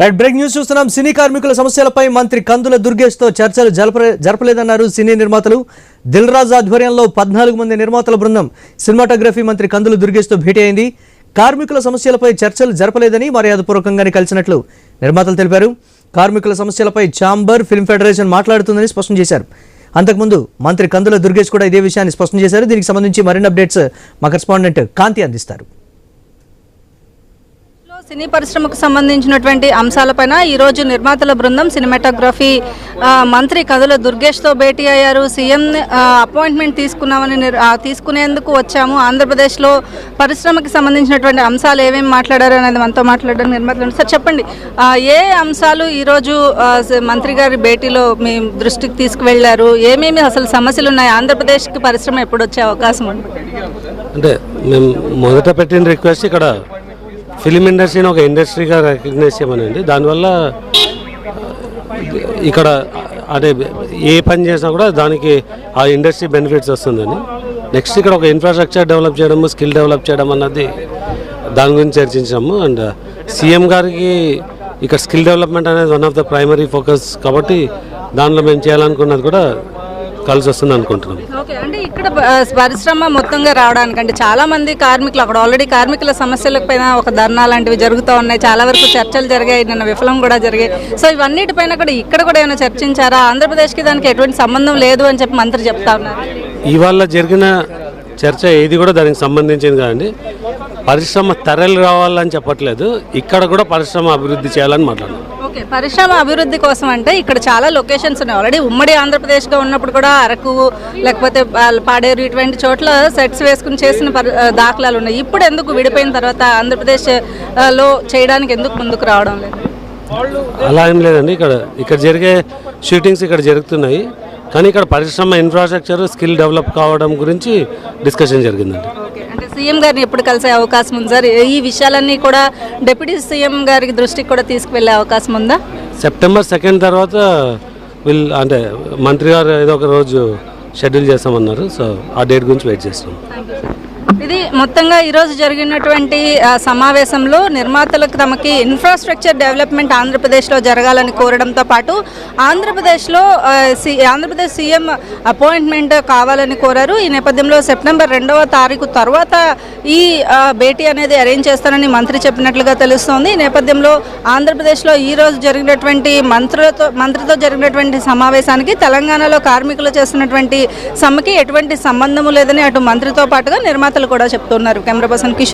Right break news చూస్తున్నాం. సినీ కార్మికుల సమస్యలపై మంత్రి కందుల దుర్గేష్ తో చర్చలు జరపలేదన్నారు సినీ నిర్మాతలు. దిల్ రాజు ఆధ్వర్యంలో 14 మంది నిర్మాతల బృందం సినిమాటోగ్రఫీ మంత్రి కందుల దుర్గేష్ తో భేటీ అయింది. కార్మికుల సమస్యలపై చర్చలు జరపలేదని మర్యాదపూర్వకంగానే కలిసినట్లు నిర్మాతలు తెలిపారు. కార్మికుల సమస్యలపై ఛాంబర్ ఫిల్మ్ ఫెడరేషన్ మాట్లాడుతుందని స్పష్టం చేశారు. అంతకుముందు మంత్రి కందుల దుర్గేష్ కూడా ఇదే విషయాన్ని స్పష్టం చేశారు. దీనికి సంబంధించి మరిన్ని అప్డేట్స్ మా కరెస్పాండెంట్ కాంతి అందిస్తారు. సినీ పరిశ్రమకు సంబంధించినటువంటి అంశాలపైన ఈరోజు నిర్మాతల బృందం సినిమాటోగ్రఫీ మంత్రి కందుల దుర్గేష్తో భేటీ అయ్యారు. సీఎం అపాయింట్మెంట్ తీసుకునేందుకు వచ్చాము. ఆంధ్రప్రదేశ్లో పరిశ్రమకి సంబంధించినటువంటి అంశాలు ఏమేమి మాట్లాడారు అనేది మనతో మాట్లాడారు నిర్మాతలు. సార్ చెప్పండి, ఏ అంశాలు ఈరోజు మంత్రి గారి భేటీలో మీ దృష్టికి తీసుకువెళ్లారు? ఏమేమి అసలు సమస్యలు ఉన్నాయి? ఆంధ్రప్రదేశ్కి పరిశ్రమ ఎప్పుడు వచ్చే అవకాశం ఉంది? అంటే మేము మొదట పెట్టిన రిక్వెస్ట్ ఇక్కడ ఫిలిం ఇండస్ట్రీని ఒక ఇండస్ట్రీగా రికగ్నైజ్ చేయమనండి. దానివల్ల ఇక్కడ అంటే ఏ పని చేసినా కూడా దానికి ఆ ఇండస్ట్రీ బెనిఫిట్స్ వస్తుందని. నెక్స్ట్ ఇక్కడ ఒక ఇన్ఫ్రాస్ట్రక్చర్ డెవలప్ చేయడం, స్కిల్ డెవలప్ చేయడం అన్నది దాని గురించి చర్చించాము. అండ్ సీఎం గారికి ఇక్కడ స్కిల్ డెవలప్మెంట్ అనేది one of the primary focus కాబట్టి దానిలో మేము చేయాలనుకున్నది కూడా కలిసి వస్తుంది అనుకుంటున్నాం. ఓకే, అంటే ఇక్కడ పరిశ్రమ మొత్తంగా రావడానికి అంటే చాలా మంది కార్మికులు అక్కడ ఆల్రెడీ కార్మికుల సమస్యల పైన ఒక ధర్నా లాంటివి జరుగుతూ ఉన్నాయి. చాలా వరకు చర్చలు జరిగాయి, నిన్న విఫలం కూడా జరిగాయి. సో ఇవన్నిటిపైన కూడా ఇక్కడ కూడా ఏమైనా చర్చించారా? ఆంధ్రప్రదేశ్కి దానికి ఎటువంటి సంబంధం లేదు అని చెప్పి మంత్రి చెప్తా ఉన్నారు. ఇవాళ జరిగిన చర్చ ఏది కూడా దానికి సంబంధించింది కాదండి. పరిశ్రమ తరలి రావాలని చెప్పట్లేదు, ఇక్కడ కూడా పరిశ్రమ అభివృద్ధి చేయాలని మాట్లాడుతున్నాం. ఓకే, పరిశ్రమ అభివృద్ధి కోసం అంటే ఇక్కడ చాలా లొకేషన్స్ ఉన్నాయి. ఆల్రెడీ ఉమ్మడి ఆంధ్రప్రదేశ్గా ఉన్నప్పుడు కూడా అరకు లేకపోతే పాడేరు ఇటువంటి చోట్ల సెట్స్ వేసుకుని చేసిన దాఖలాలు ఉన్నాయి. ఇప్పుడు ఎందుకు విడిపోయిన తర్వాత ఆంధ్రప్రదేశ్లో చేయడానికి ఎందుకు ముందుకు రావడం లేదు? అలా ఏం లేదండి. ఇక్కడ జరిగే షూటింగ్స్ ఇక్కడ జరుగుతున్నాయి, కానీ ఇక్కడ పరిశ్రమ ఇన్ఫ్రాస్ట్రక్చర్ స్కిల్ డెవలప్ కావడం గురించి డిస్కషన్ జరిగిందండి. అంటే సీఎం గారిని ఎప్పుడు కలిసే అవకాశం ఉంది సార్? ఈ విషయాలన్నీ కూడా డిప్యూటీ సీఎం గారికి దృష్టికి కూడా తీసుకువెళ్ళే అవకాశం ఉందా? సెప్టెంబర్ 2 తర్వాత అంటే మంత్రి గారు ఏదో ఒక రోజు షెడ్యూల్ చేస్తామన్నారు. సో ఆ డేట్ గురించి వెయిట్ చేస్తాం. ఇది మొత్తంగా ఈరోజు జరిగినటువంటి సమావేశంలో నిర్మాతలకు తమకి ఇన్ఫ్రాస్ట్రక్చర్ డెవలప్మెంట్ ఆంధ్రప్రదేశ్లో జరగాలని కోరడంతో పాటు ఆంధ్రప్రదేశ్ సీఎం అపాయింట్మెంట్ కావాలని కోరారు. ఈ నేపథ్యంలో సెప్టెంబర్ 2వ తారీఖు తర్వాత ఈ భేటీ అనేది అరేంజ్ చేస్తారని మంత్రి చెప్పినట్లుగా తెలుస్తోంది. ఈ నేపథ్యంలో ఆంధ్రప్రదేశ్లో ఈరోజు జరిగినటువంటి మంత్రితో జరిగినటువంటి సమావేశానికి తెలంగాణలో కార్మికులు చేస్తున్నటువంటి సమ్మెకి ఎటువంటి సంబంధము లేదని అటు మంత్రితో పాటుగా నిర్మాతలు కూడా చెప్తున్నారు. Camera person Kishore.